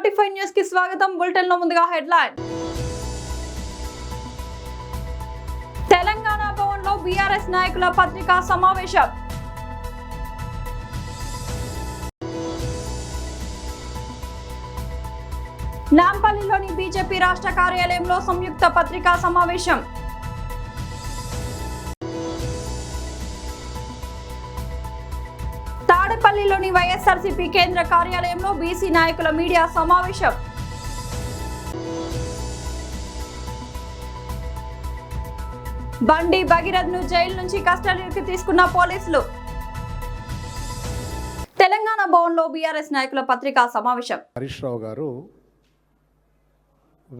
45 news కి స్వాగతం. Bulletin లో ముందుగా హెడ్లైన్. తెలంగాణ భవన్లో బీఆర్ఎస్ నాయకుల పత్రికా సమావేశం. నాంపల్లిలోని బీజేపీ రాష్ట్ర కార్యాలయంలో సంయుక్త పత్రికా సమావేశం. తాడేపల్లిలోని వైఎస్ఆర్సీపీ కేంద్ర కార్యాలయంలో బీసీ నాయకుల మీడియా సమావేశం. బండి భగీరథ్ ను జైలు నుంచి కస్టడీకి తీసుకున్న పోలీసులు. తెలంగాణ భవన్లో బీఆర్ఎస్ నాయకుల పత్రికా సమావేశం. హరీష్ రావు గారు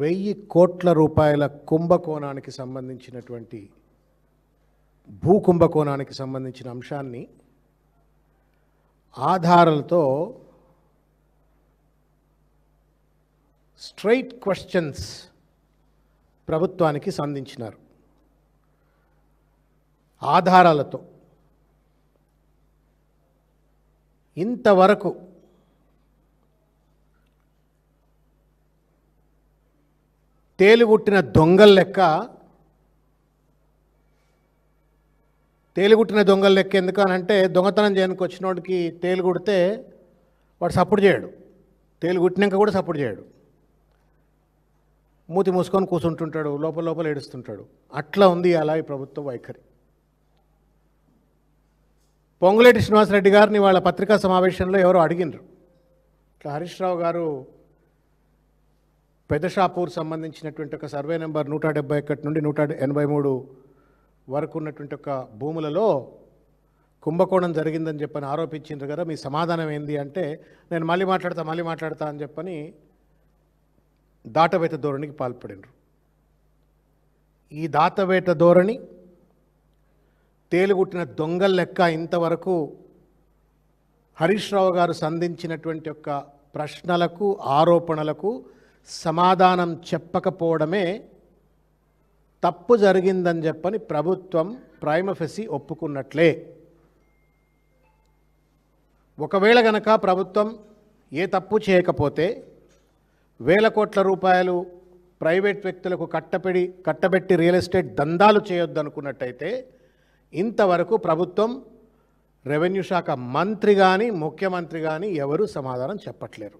1000 కోట్ల రూపాయల కుంభకోణానికి సంబంధించినటువంటి భూ కుంభకోణానికి సంబంధించిన అంశాన్ని ఆధారాలతో స్ట్రైట్ క్వశ్చన్స్ ప్రభుత్వానికి సంధించినారు. ఆధారాలతో ఇంతవరకు తేలుగుట్టిన దొంగల లెక్క ఎందుకు అని అంటే, దొంగతనం చేయడానికి వచ్చినోడికి తేలు కుడితే వాడు సపోర్ట్ చేయడు, తేలు కుట్టినాక కూడా సపోర్ట్ చేయడు, మూతి మూసుకొని కూర్చుంటుంటాడు, లోపల ఏడుస్తుంటాడు. అట్లా ఉంది అలా ఈ ప్రభుత్వ వైఖరి. పొంగులేటి శ్రీనివాసరెడ్డి గారిని వాళ్ళ పత్రికా సమావేశంలో ఎవరో అడిగినారు, ఇట్లా హరీష్ రావు గారు పెదషాపూర్ సంబంధించినటువంటి ఒక సర్వే నెంబర్ 171 నుండి 183 వరకు ఉన్నటువంటి ఒక భూములలో కుంభకోణం జరిగిందని చెప్పని ఆరోపించిండ్రు కదా, మీ సమాధానం ఏంది అంటే, నేను మళ్ళీ మాట్లాడతా అని చెప్పని దాటవేత ధోరణికి పాల్పడినరు. ఈ దాటవేత ధోరణి, తేలుగుట్టిన దొంగల లెక్క ఇంతవరకు హరీష్ రావు గారు సంధించినటువంటి యొక్క ప్రశ్నలకు ఆరోపణలకు సమాధానం చెప్పకపోవడమే తప్పు జరిగిందని చెప్పని ప్రభుత్వం ప్రైమ ఫెసి ఒప్పుకున్నట్లే. ఒకవేళ గనక ప్రభుత్వం ఏ తప్పు చేయకపోతే 1000 కోట్ల రూపాయలు ప్రైవేట్ వ్యక్తులకు కట్టబెట్టి రియల్ ఎస్టేట్ దందాలు చేయొద్దనుకున్నట్టయితే ఇంతవరకు ప్రభుత్వం, రెవెన్యూ శాఖ మంత్రి కానీ ముఖ్యమంత్రి కానీ ఎవరు సమాధానం చెప్పట్లేరు.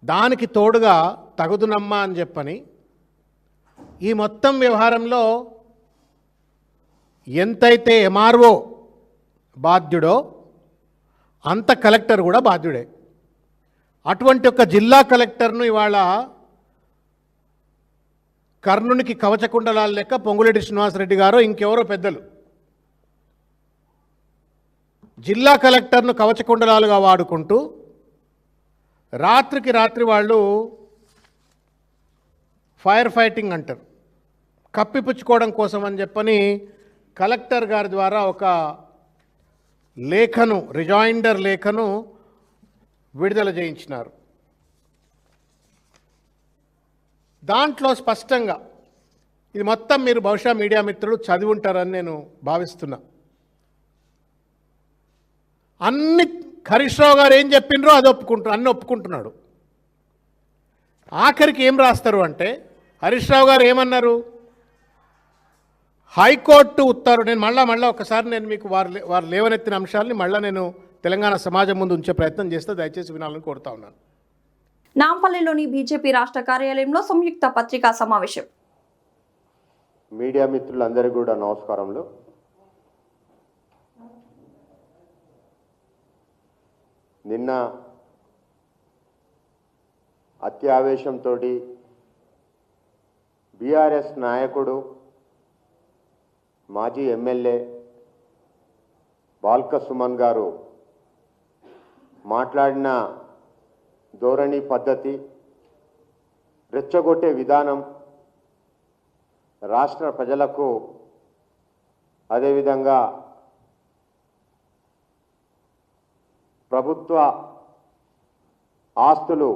దానికి తోడుగా తగుదునమ్మా అని చెప్పని ఈ మొత్తం వ్యవహారంలో ఎంతైతే ఎంఆర్ఓ బాధ్యుడో అంత కలెక్టర్ కూడా బాధ్యుడే. అటువంటి ఒక జిల్లా కలెక్టర్ను ఇవాళ కర్ణునికి కవచకుండలాల లెక్క పొంగులేటి శ్రీనివాసరెడ్డి గారు ఇంకెవరో పెద్దలు జిల్లా కలెక్టర్ను కవచకుండలాలుగా వాడుకుంటూ రాత్రికి రాత్రి వాళ్ళు ఫైర్ ఫైటింగ్ అంటారు, కప్పిపుచ్చుకోవడం కోసం అని చెప్పని కలెక్టర్ గారి ద్వారా ఒక లేఖను, రిజాయిండర్ లేఖను విడుదల చేయించినారు. దాంట్లో స్పష్టంగా, ఇది మొత్తం మీరు బహుశా మీడియా మిత్రులు చదివి ఉంటారని నేను భావిస్తున్నా, అన్ని హరీష్ రావు గారు ఏం చెప్పిండ్రో అది అన్ని ఒప్పుకుంటున్నాడు. ఆఖరికి ఏం రాస్తారు అంటే, హరీష్ రావు గారు ఏమన్నారు, హైకోర్టు ఉత్తర్వు, నేను మళ్ళా ఒకసారి నేను మీకు వారు లేవనెత్తిన అంశాలని మళ్ళీ నేను తెలంగాణ సమాజం ముందు ఉంచే ప్రయత్నం చేస్తే దయచేసి వినాలని కోరుతా ఉన్నాను. నాంపల్లిలోని బీజేపీ రాష్ట్ర కార్యాలయంలో సంయుక్త పత్రికా సమావేశం. మీడియా మిత్రులందరికీ కూడా నమస్కారములు. నిన్న అత్యావేశంతో బీఆర్ఎస్ నాయకుడు, మాజీ ఎమ్మెల్యే బాల్క సుమన్ గారు మాట్లాడిన ధోరణి, పద్ధతి, రెచ్చగొట్టే విధానం రాష్ట్ర ప్రజలకు, అదేవిధంగా ప్రభుత్వ ఆస్తులు,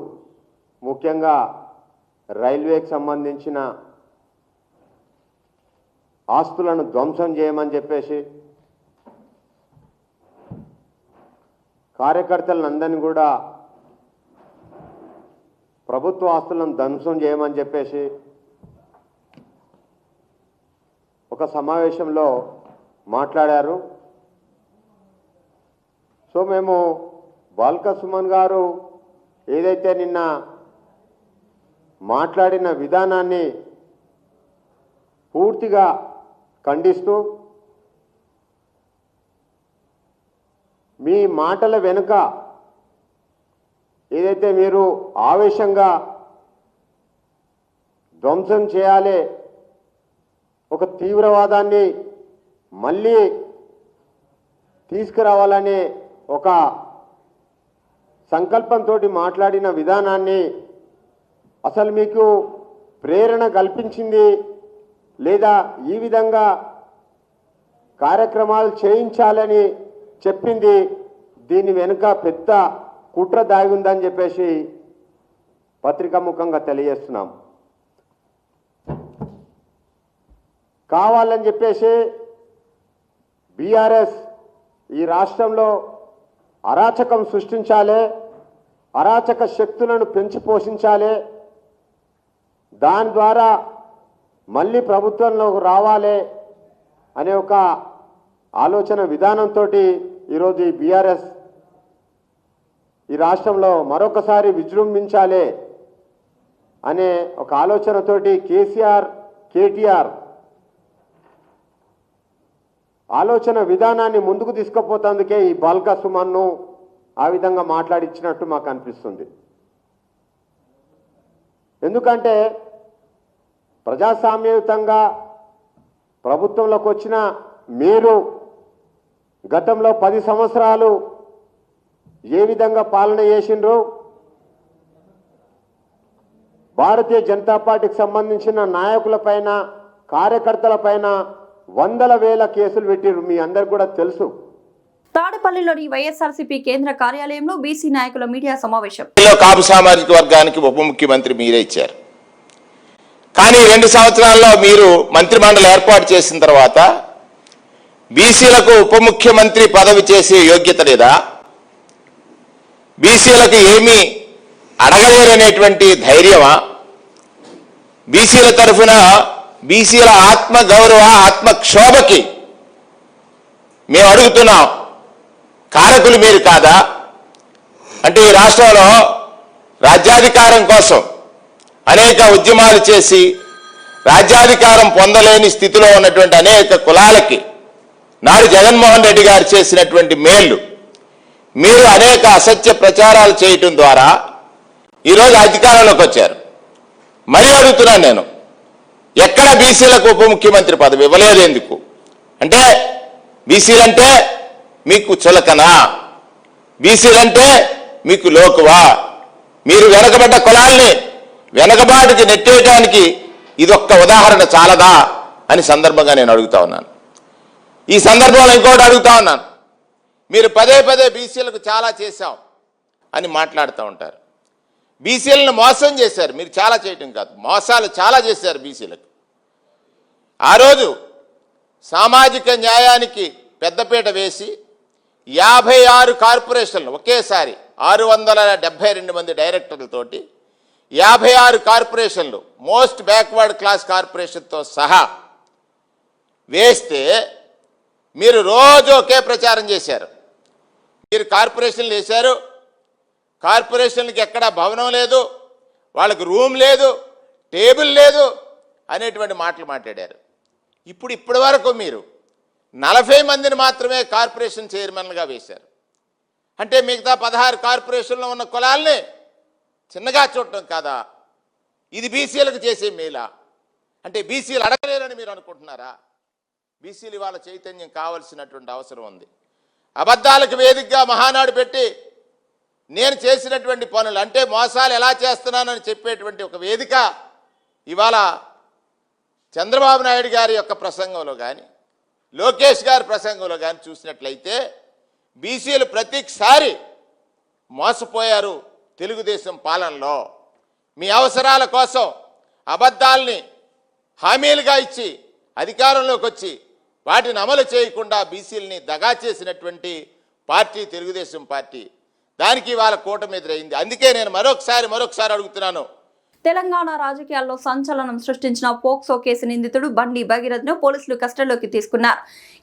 ముఖ్యంగా రైల్వేకి సంబంధించిన ఆస్తులను ధ్వంసం చేయమని చెప్పేసి కార్యకర్తలందరినీ కూడా ప్రభుత్వ ఆస్తులను ధ్వంసం చేయమని చెప్పేసి ఒక సమావేశంలో మాట్లాడారు. సో మేము బాల్క సుమన్ గారు ఏదైతే నిన్న మాట్లాడిన విధానాన్ని పూర్తిగా ఖండిస్తూ మీ మాటల వెనుక ఏదైతే మీరు ఆవేశంగా ధ్వంసం చేయాలి, ఒక తీవ్రవాదాన్ని మళ్ళీ తీసుకురావాలనే ఒక సంకల్పంతో మాట్లాడిన విధానాన్ని అసలు మీకు ప్రేరణ కల్పించింది లేదా ఈ విధంగా కార్యక్రమాలు చేయించాలని చెప్పింది, దీని వెనుక పెద్ద కుట్ర దాగి ఉందని చెప్పేసి పత్రికాముఖంగా తెలియజేస్తున్నాం. కావాలని చెప్పేసి బీఆర్ఎస్ ఈ రాష్ట్రంలో అరాచకం సృష్టించాలి, అరాచక శక్తులను పెంచి పోషించాలి, దాని ద్వారా మళ్ళీ ప్రభుత్వంలోకి రావాలి అనే ఒక ఆలోచన విధానంతో ఈరోజు ఈ బీఆర్ఎస్ ఈ రాష్ట్రంలో మరొకసారి విజృంభించాలి అనే ఒక ఆలోచనతోటి కేటీఆర్ ఆలోచన విధానాన్ని ముందుకు తీసుకుపోతందుకే ఈ బాల్క సుమన్ను ఆ విధంగా మాట్లాడించినట్టు మాకు అనిపిస్తుంది. ఎందుకంటే ప్రజాస్వామ్యయుతంగా ప్రభుత్వంలోకి వచ్చిన మీరు గతంలో 10 సంవత్సరాలు ఏ విధంగా పాలన చేసిండ్రు, భారతీయ జనతా పార్టీకి సంబంధించిన నాయకులపైన కార్యకర్తలపైన వందల వేల కేసులు పెట్టిర్రు, మీ అందరికి కూడా తెలుసు. తాడేపల్లిలోని వైఎస్ఆర్సీపీ కేంద్ర కార్యాలయంలో బీసీ నాయకుల మీడియా సమావేశం. కాపు సామాజిక వర్గానికి ఉప ముఖ్యమంత్రి మీరే ఇచ్చారు. కానీ 2 సంవత్సరాల్లో మీరు మంత్రిమండలి ఏర్పాటు చేసిన తర్వాత బీసీలకు ఉప ముఖ్యమంత్రి పదవి చేసే యోగ్యత లేదా, బీసీలకు ఏమీ అడగలేరనేటువంటి ధైర్యమా, బీసీల తరఫున బీసీల ఆత్మ గౌరవ ఆత్మక్షోభకి మేము అడుగుతున్నాం, కారకులు మీరు కాదా? అంటే ఈ రాష్ట్రంలో రాజ్యాధికారం కోసం అనేక ఉద్యమాలు చేసి రాజ్యాధికారం పొందలేని స్థితిలో ఉన్నటువంటి అనేక కులాలకి నాడు జగన్మోహన్ రెడ్డి గారు చేసినటువంటి మేళ్లు, మీరు అనేక అసత్య ప్రచారాలు చేయటం ద్వారా ఈరోజు అధికారంలోకి వచ్చారు. మరీ అడుగుతున్నాను నేను, ఎక్కడ బీసీలకు ఉప ముఖ్యమంత్రి పదవి ఇవ్వలేదు ఎందుకు? అంటే బీసీలంటే మీకు చులకనా, బీసీలంటే మీకు లోకువా? మీరు వెనకబడ్డ కులాల్ని వెనకబాటుకి నెట్టేయడానికి ఇదొక్క ఉదాహరణ చాలదా అని సందర్భంగా నేను అడుగుతా ఉన్నాను. ఈ సందర్భంలో ఇంకోటి అడుగుతా ఉన్నాను, మీరు పదే పదే బీసీలకు చాలా చేశాం అని మాట్లాడుతూ ఉంటారు. బీసీలను మోసం చేశారు, మీరు చాలా చేయటం కాదు, మోసాలు చాలా చేశారు బీసీలకు. ఆ రోజు సామాజిక న్యాయానికి పెద్దపీట వేసి 56 కార్పొరేషన్లు ఒకేసారి 672 మంది డైరెక్టర్లతోటి 56 కార్పొరేషన్లు మోస్ట్ బ్యాక్వర్డ్ క్లాస్ కార్పొరేషన్తో సహా వేస్తే మీరు రోజు ఒకే ప్రచారం చేశారు. మీరు కార్పొరేషన్లు వేశారు, కార్పొరేషన్లకి ఎక్కడా భవనం లేదు, వాళ్ళకి రూమ్ లేదు, టేబుల్ లేదు అనేటువంటి మాటలు మాట్లాడారు. ఇప్పటి వరకు మీరు 40 మందిని మాత్రమే కార్పొరేషన్ చైర్మన్లుగా వేశారు. అంటే మిగతా 16 కార్పొరేషన్లో ఉన్న కులాల్ని చిన్నగా చూడటం కాదా? ఇది బీసీలకు చేసే మేలా? అంటే బీసీలు అడగలేరని మీరు అనుకుంటున్నారా? బీసీలు ఇవాళ చైతన్యం కావాల్సినటువంటి అవసరం ఉంది. అబద్ధాలకు వేదికగా మహానాడు పెట్టి నేను చేసినటువంటి పనులు అంటే మోసాలు ఎలా చేస్తున్నానని చెప్పేటువంటి ఒక వేదిక ఇవాళ చంద్రబాబు నాయుడు గారి యొక్క ప్రసంగంలో కానీ లోకేష్ గారి ప్రసంగంలో కానీ చూసినట్లయితే బీసీలు ప్రతిసారి మోసపోయారు. తెలుగుదేశం పాలనలో మీ అవసరాల కోసం అబద్ధాలని హామీలుగా ఇచ్చి అధికారంలోకి వచ్చి వాటిని అమలు చేయకుండా బీసీలని దగా చేసినటువంటి పార్టీ తెలుగుదేశం పార్టీ. దానికి వాళ్ళ కూటమి ఎదురైంది. అందుకే నేను మరొకసారి అడుగుతున్నాను. తెలంగాణ రాజకీయాల్లో సంచలనం సృష్టించిన పోక్సో కేసు నిందితుడు బండి భగీరథ్ను పోలీసులు కస్టడీలోకి తీసుకున్నారు.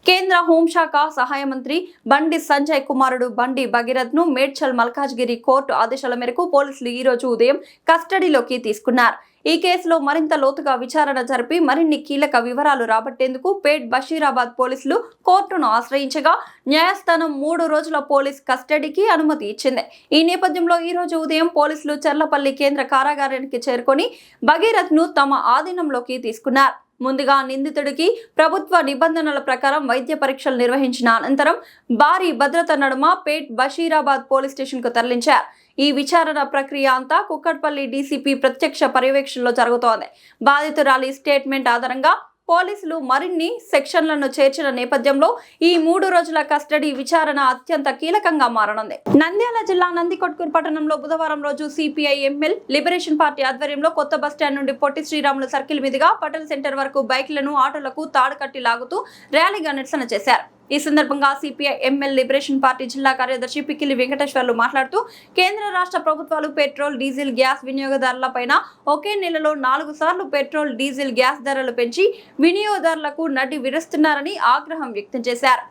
కేంద్ర హోంశాఖ సహాయ మంత్రి బండి సంజయ్ కుమారుడు బండి భగీరథ్ను మేడ్చల్ మల్కాజ్గిరి కోర్టు ఆదేశాల మేరకు పోలీసులు ఈ రోజు ఉదయం కస్టడీలోకి తీసుకున్నారు. ఈ కేసులో మరింత లోతుగా విచారణ జరిపి మరిన్ని కీలక వివరాలు రాబట్టేందుకు పేట్ బషీరాబాద్ పోలీసులు కోర్టును ఆశ్రయించగా న్యాయస్థానం 3 రోజుల పోలీస్ కస్టడీకి అనుమతి ఇచ్చింది. ఈ నేపథ్యంలో ఈ రోజు ఉదయం పోలీసులు చర్లపల్లి కేంద్ర కారాగారానికి చేరుకొని భగీరథ్ను తమ ఆధీనంలోకి తీసుకున్నారు. ముందుగా నిందితుడికి ప్రభుత్వ నిబంధనల ప్రకారం వైద్య పరీక్షలు నిర్వహించిన అనంతరం భారీ భద్రత నడుమ పేట్ బషీరాబాద్ పోలీస్ స్టేషన్ కు తరలించారు. ఈ విచారణ ప్రక్రియ అంతా కుక్కట్పల్లి డీసీపీ ప్రత్యక్ష పర్యవేక్షణలో జరుగుతోంది. బాధితురాలి స్టేట్మెంట్ ఆధారంగా పోలీసులు మరిన్ని సెక్షన్లను చేర్చిన నేపథ్యంలో ఈ 3 రోజుల కస్టడీ విచారణ అత్యంత కీలకంగా మారనుంది. నంద్యాల జిల్లా నందికొట్కూరు పట్టణంలో బుధవారం రోజు సిపిఐ ఎంఎల్ లిబరేషన్ పార్టీ ఆధ్వర్యంలో కొత్త బస్టాండ్ నుండి పొట్టి శ్రీరాములు సర్కిల్ మీదుగా పటేల్ సెంటర్ వరకు బైక్లను ఆటోలకు తాడు కట్టి లాగుతూ ర్యాలీగా నిరసన చేశారు. ఈ సందర్భంగా సిపిఐ ఎంఎల్ లిబరేషన్ పార్టీ జిల్లా కార్యదర్శి పిక్కిలి వెంకటేశ్వర్లు మాట్లాడుతూ కేంద్ర రాష్ట్ర ప్రభుత్వాలు పెట్రోల్ డీజిల్ గ్యాస్ వినియోగదారులపైన ఒకే నెలలో 4 సార్లు పెట్రోల్ డీజిల్ గ్యాస్ ధరలు పెంచి వినియోగదారులకు నడ్డి విరుస్తున్నారని ఆగ్రహం వ్యక్తం చేశారు.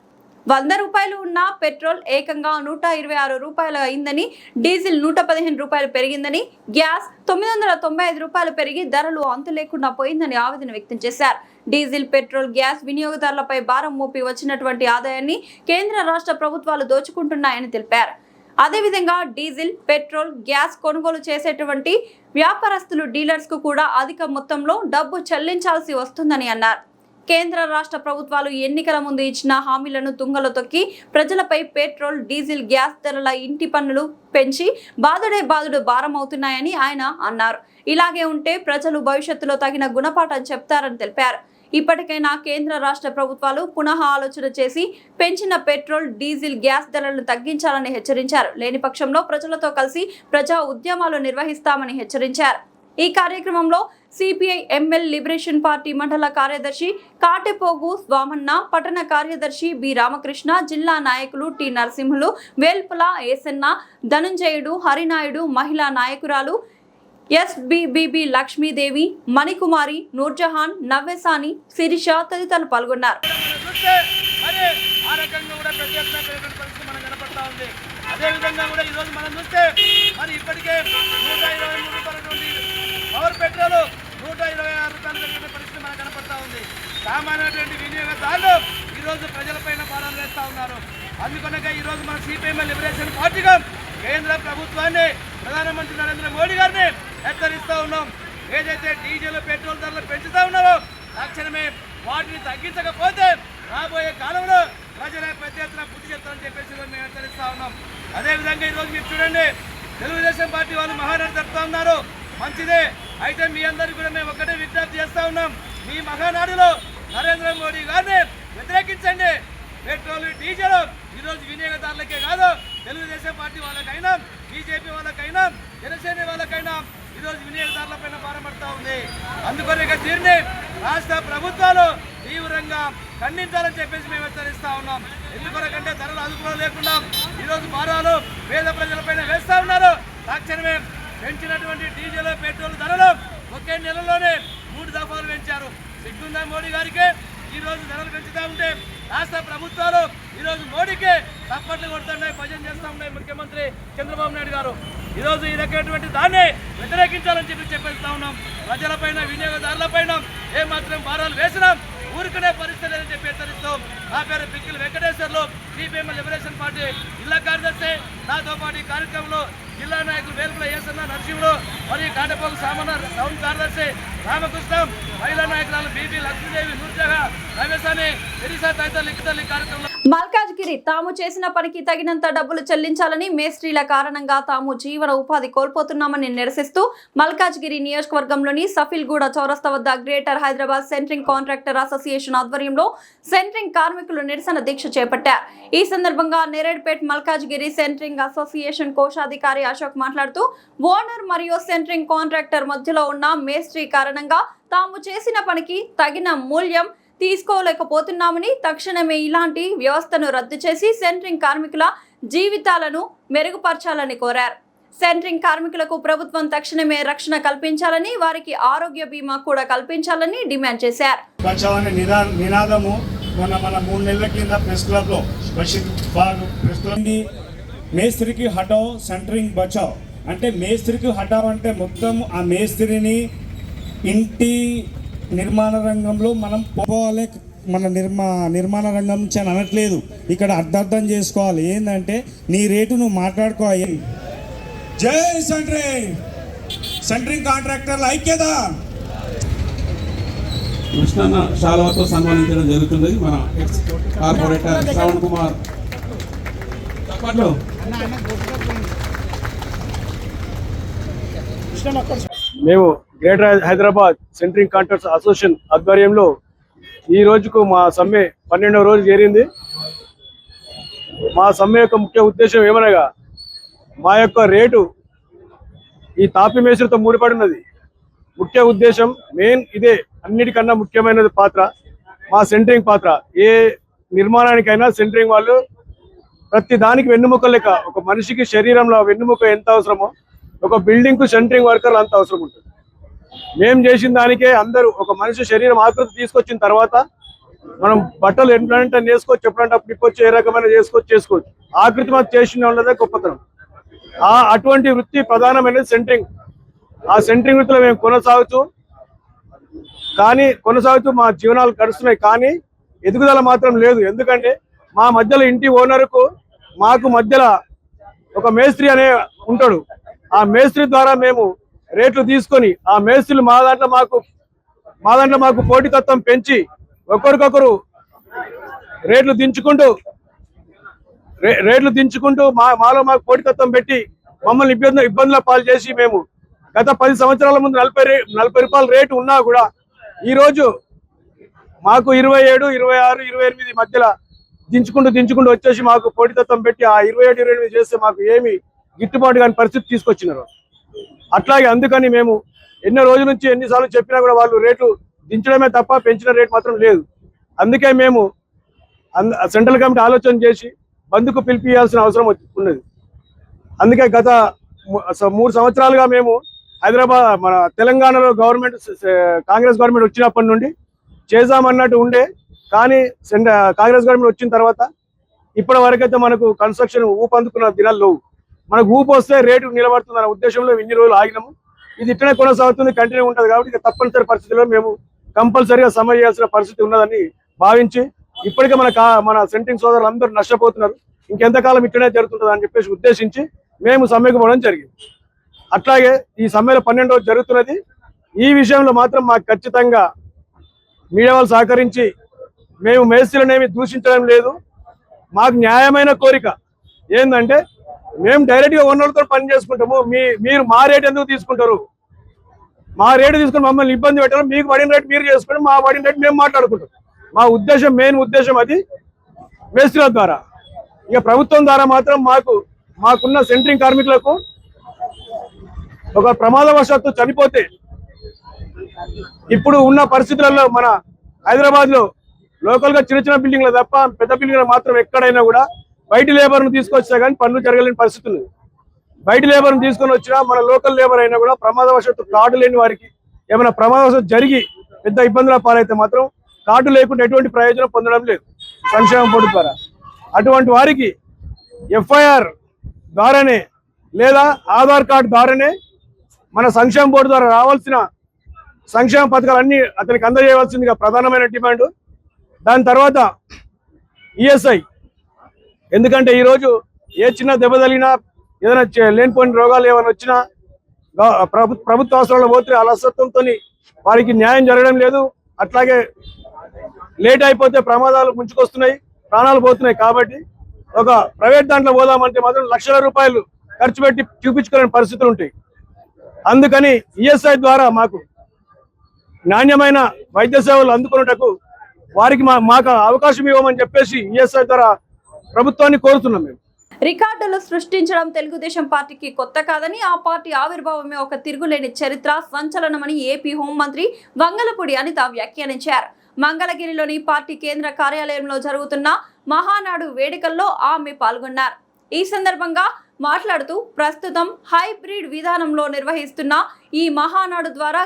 100 రూపాయలు ఉన్న పెట్రోల్ ఏకంగా 126 రూపాయలు అయిందని, డీజిల్ 115 రూపాయలు పెరిగిందని, గ్యాస్ 995 రూపాయలు పెరిగి ధరలు అంతు లేకుండా పోయిందని ఆవేదన వ్యక్తం చేశారు. డీజిల్, పెట్రోల్, గ్యాస్ వినియోగదారులపై భారం మోపి వచ్చినటువంటి ఆదాయాన్ని కేంద్ర రాష్ట్ర ప్రభుత్వాలు దోచుకుంటున్నాయని తెలిపారు. అదేవిధంగా డీజిల్, పెట్రోల్, గ్యాస్ కొనుగోలు చేసేటువంటి వ్యాపారస్తులు, డీలర్స్ కు కూడా అధిక మొత్తంలో డబ్బు చెల్లించాల్సి వస్తుందని అన్నారు. కేంద్ర రాష్ట్ర ప్రభుత్వాలు ఎన్నికల ముందు ఇచ్చిన హామీలను తుంగలో తొక్కి ప్రజలపై పెట్రోల్, డీజిల్, గ్యాస్ ధరల, ఇంటి పన్నులు పెంచి బాధుడు భారం అవుతున్నాయని ఆయన అన్నారు. ఇలాగే ఉంటే ప్రజలు భవిష్యత్తులో తగిన గుణపాఠం చెప్తారని తెలిపారు. ఇప్పటికైనా కేంద్ర రాష్ట్ర ప్రభుత్వాలు పునః ఆలోచన చేసి పెంచిన పెట్రోల్, డీజిల్, గ్యాస్ ధరలను తగ్గించాలని హెచ్చరించారు. లేని పక్షంలో ప్రజలతో కలిసి ప్రజా ఉద్యమాలు నిర్వహిస్తామని హెచ్చరించారు. ఈ కార్యక్రమంలో సిపిఐ ఎంఎల్ లిబరేషన్ పార్టీ మండల కార్యదర్శి కాటెపోగు స్వామన్న, పట్టణ కార్యదర్శి బి రామకృష్ణ, జిల్లా నాయకులు టి నరసింహులు, వేల్పుల ఏసన్న, ధనుంజయుడు, హరినాయుడు, మహిళా నాయకురాలు ఎస్బిబిబి లక్ష్మీదేవి, మణికుమారి, నూర్జహాన్, నవ్వెసాని, శిరీష తదితరులు పాల్గొన్నారు. అదేవిధంగా కూడా ఈరోజు మనం చూస్తే మరి ఇప్పటికే 123 రూపాయల పవర్ పెట్రోల్ 126 రూపాయలు పెరిగిన పరిస్థితి మనకు కనపడతా ఉంది. సామాన్యటువంటి వినియోగదారులు ఈరోజు ప్రజలపైన భారాలు వేస్తూ ఉన్నారు. అందుకనగా ఈరోజు మన సిపిఎం లిబరేషన్ పార్టీగా కేంద్ర ప్రభుత్వాన్ని, ప్రధానమంత్రి నరేంద్ర మోడీ గారిని హెచ్చరిస్తూ ఉన్నాం. ఏదైతే డీజిల్, పెట్రోల్ ధరలు పెంచుతూ ఉన్నారో తక్షణమే వాటిని తగ్గించకపోతే రాబోయే కాలంలో ప్రజల పెద్ద ఎత్తున బుద్ధి చెప్తారని చెప్పేసి మేము హెచ్చరిస్తా ఉన్నాం. అదేవిధంగా ఈరోజు మీరు చూడండి, తెలుగుదేశం పార్టీ వాళ్ళు మహానాడు జరుపుతా ఉన్నారు. మంచిదే. అయితే మీ అందరికీ కూడా మేము ఒక్కటే విజ్ఞప్తి చేస్తా ఉన్నాం. మీ మహానాడులో నరేంద్ర మోడీ గారిని వ్యతిరేకించండి. పెట్రోల్, డీజిల్ ఈరోజు వినియోగదారులకే కాదు, తెలుగుదేశం పార్టీ వాళ్ళకైనా, బీజేపీ వాళ్ళకైనా, జనసేన వాళ్ళకైనా ఈరోజు వినియోగదారులపైన భారం పడుతూ ఉంది. అందుకొరకే దీన్ని రాష్ట్ర ప్రభుత్వాలు తీవ్రంగా ఖండించాలని చెప్పేసి మేము హెచ్చరిస్తా ఉన్నాం. ఎందుకొరకంటే ధరలు అదుపులో లేకుండా ఈరోజు భారాలు పేద ప్రజలపైన వేస్తూ ఉన్నారు. తక్షణమే పెంచినటువంటి డీజిల్, పెట్రోల్ ధరలు ఒకే నెలలోనే 3 దఫాలు పెంచారు. సిగ్గుందా మోడీ గారికి? ఈరోజు ధరలు పెంచుతూ ఉంటే రాష్ట్ర ప్రభుత్వాలు ఈరోజు మోడీకి తప్పట్లు కొడుతున్నాయి, భజన చేస్తూ ఉన్నాయి ముఖ్యమంత్రి చంద్రబాబు నాయుడు గారు. ఈరోజు ఈ రకమైనటువంటి దాన్ని వ్యతిరేకించాలని చెప్పేస్తా ఉన్నాం. ప్రజలపైన, వినియోగదారులపైన ఏమాత్రం భారాలు వేసినాం ఊరుకునే పరిస్థితి లేదని చెప్పి హెచ్చరిస్తాం. నా పేరు Pikkili Venkateswarlu, CPM liberation party జిల్లా కార్యదర్శి. నాతో పాటు ఈ కార్యక్రమంలో జిల్లా నాయకులు వేల్పుల ఏసన్న, నరసింహుడు మరియు కాటపోగు సామన్న, టౌన్ కార్యదర్శి రామకృష్ణ, మహిళా నాయకురాలు బీబీ లక్ష్మీదేవి, నూర్జహా, రమేశాని, శిరీష తదితరులు ఈ కార్యక్రమంలో. మల్కాజ్గిరి తాము చేసిన పనికి తగినంత డబ్బులు చెల్లించాలని, మేస్త్రీల కారణంగా తాము జీవన ఉపాధి కోల్పోతున్నామని నిరసిస్తూ మల్కాజ్గిరి నియోజకవర్గంలోని సఫిల్గూడ చౌరస్తా వద్ద greater Hyderabad centring contractor association ఆధ్వర్యంలో సెంట్రింగ్ కార్మికులు నిరసన దీక్ష చేపట్టారు. ఈ సందర్భంగా నేరేడ్పేట్ మల్కాజ్గిరి సెంట్రింగ్ అసోసియేషన్ కోశాధికారి అశోక్ మాట్లాడుతూ ఓనర్ మరియు సెంట్రింగ్ కాంట్రాక్టర్ మధ్యలో ఉన్న మేస్త్రీ కారణంగా తాము చేసిన పనికి తగిన మూల్యం తీసుకోలేకపోతున్నామని, తక్షణమే ఇలాంటి వ్యవస్థను రద్దు చేసి సెంట్రింగ్ కార్మికుల జీవితాలను మెరుగుపరచాలని కోరారు. సెంట్రింగ్ కార్మికులకు ప్రభుత్వం తక్షణమే రక్షణ కల్పించాలని, వారికి ఆరోగ్య బీమా కూడా కల్పించాలని డిమాండ్ చేశారు. నినాదము మన 3 నెలల కింద ప్రెస్ క్లబ్ లో మేస్త్రికి హటావ్ సెంటరింగ్ బచావ్ అంటే మేస్త్రికి హటావ్ అంటే మొత్తం ఆ మేస్త్రిని ఇంటి నిర్మాణ రంగంలో మనం పోవాలి. మన నిర్మాణ రంగం నుంచి అని అనట్లేదు, ఇక్కడ అర్థం చేసుకోవాలి. ఏంటంటే నీ రేటు నువ్వు మాట్లాడుకోవాలి. జై సెంటరింగ్ కాంట్రాక్టర్ల ఐక్యత. కృష్ణన్న శాలువాతో సన్మానించడం జరుగుతుంది. మన ఎక్స్ కార్పొరేటర్ శ్రవణ్ కుమార్. మేము greater Hyderabad centring contractors association ఆధ్వర్యంలో ఈ రోజుకు మా సమ్మె 12వ రోజు చేరింది. మా సమ్మె యొక్క ముఖ్య ఉద్దేశం ఏమనగా, మా యొక్క రేటు ఈ తాపి మేస్త్రితో ముడిపడి ఉన్నది. ముఖ్య ఉద్దేశం మెయిన్ ఇదే. అన్నిటికన్నా ముఖ్యమైనది పాత్ర మా సెంటరింగ్ పాత్ర. ఏ నిర్మాణానికైనా సెంటరింగ్ వాళ్ళు ప్రతి దానికి వెన్నుముక లెక్క. ఒక మనిషికి శరీరంలో వెన్నుముక ఎంత అవసరమో ఒక బిల్డింగ్ కు సెంటరింగ్ వర్కర్లు అంత అవసరం ఉంటుంది. మేము చేసిన దానికే అందరూ ఒక మనిషి శరీరం ఆకృతి తీసుకొచ్చిన తర్వాత మనం బట్టలు ఎప్పుడంటే వేసుకోవచ్చు, ఎప్పుడంటే అప్పుడు ఇప్పొచ్చు, ఏ రకమైన చేసుకోవచ్చు. ఆకృతి మాకు చేసిన ఉన్నదే గొప్పతనం. అటువంటి వృత్తి ప్రధానమైనది సెంటరింగ్. ఆ సెంటరింగ్ వృత్తిలో మేము కొనసాగుతూ మా జీవనాలు గడుస్తున్నాయి. కానీ ఎదుగుదల మాత్రం లేదు. ఎందుకంటే మా మధ్యలో ఇంటి ఓనర్కు మాకు మధ్యలో ఒక మేస్త్రి అనే ఉంటాడు. ఆ మేస్త్రి ద్వారా మేము రేట్లు తీసుకొని ఆ మేస్త్రులు మా దాంట్లో మాకు పోటీతత్వం పెంచి ఒకరికొకరు రేట్లు దించుకుంటూ మాలో మాకు పోటీతత్వం పెట్టి మమ్మల్ని ఇబ్బందుల పాలు చేసి మేము గత 10 సంవత్సరాల ముందు 40 రూపాయల రేటు ఉన్నా కూడా ఈరోజు మాకు 27, 26, 28 మధ్యలో దించుకుంటూ వచ్చేసి మాకు పోటీతత్వం పెట్టి ఆ 27, 28 చేస్తే మాకు ఏమి గిట్టుబాటు కాని పరిస్థితి తీసుకొచ్చినారు. అట్లాగే అందుకని మేము ఎన్నో రోజుల నుంచి ఎన్నిసార్లు చెప్పినా కూడా వాళ్ళు రేటు దించడమే తప్ప పెంచిన రేటు మాత్రం లేదు. అందుకే మేము సెంట్రల్ కమిటీ ఆలోచన చేసి బంద్కు పిలిపియాల్సిన అవసరం ఉన్నది. అందుకే గత 3 సంవత్సరాలుగా మేము హైదరాబాద్ మన తెలంగాణలో కాంగ్రెస్ గవర్నమెంట్ వచ్చినప్పటి నుండి చేద్దామన్నట్టు ఉండే. కానీ కాంగ్రెస్ గవర్నమెంట్ వచ్చిన తర్వాత ఇప్పటి వరకైతే మనకు కన్స్ట్రక్షన్ ఊపందుకున్న దినాలు లేవు. మనకు ఊపు వస్తే రేటు నిలబడుతుంది అనే ఉద్దేశంలో ఇన్ని రోజులు ఆగినాము. ఇది ఇట్లనే కొనసాగుతుంది, కంటిన్యూ ఉంటుంది. కాబట్టి ఇక తప్పనిసరి పరిస్థితుల్లో మేము కంపల్సరీగా సమ్మె చేయాల్సిన పరిస్థితి ఉన్నదని భావించి ఇప్పటికే మన సెంట్రింగ్ సోదరులు అందరూ నష్టపోతున్నారు. ఇంకెంతకాలం ఇట్లనే జరుగుతుంటుంది అని చెప్పేసి ఉద్దేశించి మేము సమ్మెకు పోవడం జరిగింది. అట్లాగే ఈ సమ్మెలో 12వ రోజు జరుగుతున్నది. ఈ విషయంలో మాత్రం మాకు ఖచ్చితంగా మీడియా వాళ్ళు సహకరించి మేము మేస్త్రులనేమి దూషించడం లేదు. మాకు న్యాయమైన కోరిక ఏంటంటే మేము డైరెక్ట్గా ఓనర్లతో పని చేసుకుంటాము. మీరు మా రేటు ఎందుకు తీసుకుంటారు? మా రేటు తీసుకుని మమ్మల్ని ఇబ్బంది పెట్టారు. మీకు పడిన రేటు మీరు చేసుకుని మా పడిన రేటు మేము మాట్లాడుకుంటాం. మా ఉద్దేశం మెయిన్ ఉద్దేశం అది మేస్త్రుల ద్వారా. ఇక ప్రభుత్వం ద్వారా మాత్రం మాకున్న సెంట్రింగ్ కార్మికులకు ఒక ప్రమాదవశాత్తు చనిపోతే ఇప్పుడు ఉన్న పరిస్థితులలో మన హైదరాబాద్ లో లోకల్ గా చిన్న బిల్డింగ్లు తప్ప పెద్ద బిల్డింగ్లు మాత్రం ఎక్కడైనా కూడా బయట లేబర్ ను తీసుకొచ్చా కానీ పనులు జరగలేని పరిస్థితి ఉంది. బయట లేబర్ ను తీసుకొని వచ్చినా మన లోకల్ లేబర్ అయినా కూడా ప్రమాదవశాత్తు కార్డు లేని వారికి ఏమైనా ప్రమాదవశాత్తు జరిగి పెద్ద ఇబ్బందుల పాలైతే మాత్రం కార్డు లేకుండా ఎటువంటి ప్రయోజనం పొందడం లేదు సంక్షేమ బోర్డు ద్వారా. అటువంటి వారికి ఎఫ్ఐఆర్ ద్వారానే లేదా ఆధార్ కార్డు ద్వారానే మన సంక్షేమ బోర్డు ద్వారా రావాల్సిన సంక్షేమ పథకాలన్నీ అతనికి అందజేయవలసిందిగా ప్రధానమైన డిమాండ్. దాని తర్వాత ఈఎస్ఐ. ఎందుకంటే ఈరోజు ఏ చిన్న దెబ్బ తగిలినా ఏదైనా లేనిపోయిన రోగాలు ఏమైనా వచ్చినా ప్రభుత్వ అవసరాలు పోతే అలసత్వంతో వారికి న్యాయం జరగడం లేదు. అట్లాగే లేట్ అయిపోతే ప్రమాదాలు ముంచుకొస్తున్నాయి, ప్రాణాలు పోతున్నాయి. కాబట్టి ఒక ప్రైవేట్ దాంట్లో పోదామంటే మాత్రం లక్షల రూపాయలు ఖర్చు పెట్టి చూపించుకోలేని పరిస్థితులు ఉంటాయి. అందుకని ఈఎస్ఐ ద్వారా మాకు నాణ్యమైన వైద్య సేవలు అందుకున్నటకు వారికి మాకు అవకాశం ఇవ్వమని చెప్పేసి ఈఎస్ఐ ద్వారా ప్రభుత్వాన్ని కోరుతున్నాం. మేము రికార్డులు సృష్టించడం తెలుగుదేశం పార్టీకి కొత్త కాదని, ఆ పార్టీ ఆవిర్భావమే ఒక తిరుగులేని చరిత్ర, సంచలనమని ఏపీ హోంమంత్రి వంగలపూడి అనిత వ్యాఖ్యానించారు. మంగళగిరిలోని పార్టీ కేంద్ర కార్యాలయంలో జరుగుతున్న మహానాడు వేడుకల్లో ఆమె పాల్గొన్నారు. ఈ సందర్భంగా మాట్లాడుతూ ప్రస్తుతం హైబ్రిడ్ విధానంలో నిర్వహిస్తున్న ఈ మహానాడు ద్వారా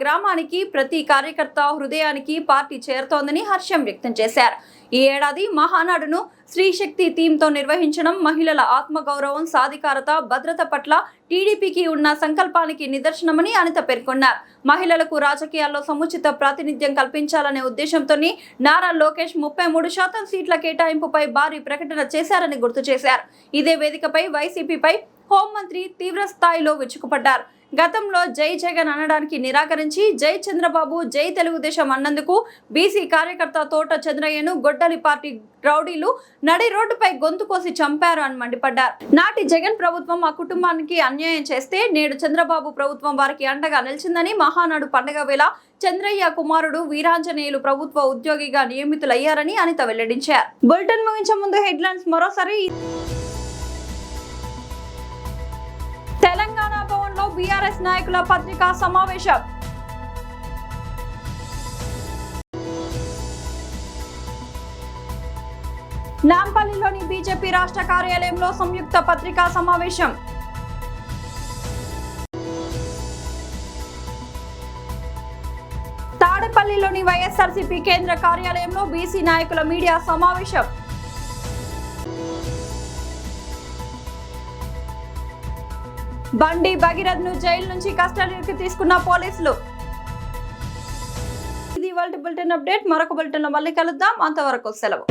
గ్రామానికి ప్రతి కార్యకర్త హృదయానికి పార్టీ చేరుతోందని హర్షం వ్యక్తం చేశారు. ఈ ఏడాది మహానాడును స్త్రీశక్తి థీమ్తో నిర్వహించడం మహిళల ఆత్మగౌరవం, సాధికారత, భద్రత పట్ల టీడీపీకి ఉన్న సంకల్పానికి నిదర్శనమని అనిత పేర్కొన్నారు. మహిళలకు రాజకీయాల్లో సముచిత ప్రాతినిధ్యం కల్పించాలనే ఉద్దేశంతోనే నారా లోకేష్ 33% సీట్ల కేటాయింపుపై భారీ ప్రకటన చేశారని గుర్తు చేశారు. ఇదే వేదికపై వైసీపీపై హోంమంత్రి తీవ్ర స్థాయిలో విరుచుకుపడ్డారు. గతంలో జై జగన్ అనడానికి నిరాకరించి జై చంద్రబాబు, జై తెలుగుదేశం అన్నందుకు బీసీ కార్యకర్త తోట చంద్రయ్యను గొడ్డలి పార్టీ రౌడీలు నడి రోడ్డుపై గొంతు కోసి చంపారు అని మండిపడ్డారు. నాటి జగన్ ప్రభుత్వం ఆ కుటుంబానికి అన్యాయం చేస్తే నేడు చంద్రబాబు ప్రభుత్వం వారికి అండగా నిలిచిందని, మహానాడు పండుగ వేళ చంద్రయ్య కుమారుడు వీరాంజనేయులు ప్రభుత్వ ఉద్యోగిగా నియమితులయ్యారని అనిత వెల్లడించారు. బులెటిన్ ముగించే ముందు హెడ్లైన్స్ మరోసారి. తెలంగాణ భవన్లో బీఆర్ఎస్ నాయకుల పత్రికా సమావేశం. నాంపల్లిలోని బీజేపీ రాష్ట్ర కార్యాలయంలో సంయుక్త పత్రికా సమావేశం. తాడేపల్లిలోని వైఎస్ఆర్సీపీ కేంద్ర కార్యాలయంలో బీసీ నాయకుల మీడియా సమావేశం. బండి భగీరథ్ను జైలు నుంచి కస్టడీకి తీసుకున్న పోలీసులు. ఇది ఇవాల్టి బులెటిన్ అప్డేట్. మరొక బులెటిన్లో మళ్ళీ కలుద్దాం. అంతవరకు సెలవు.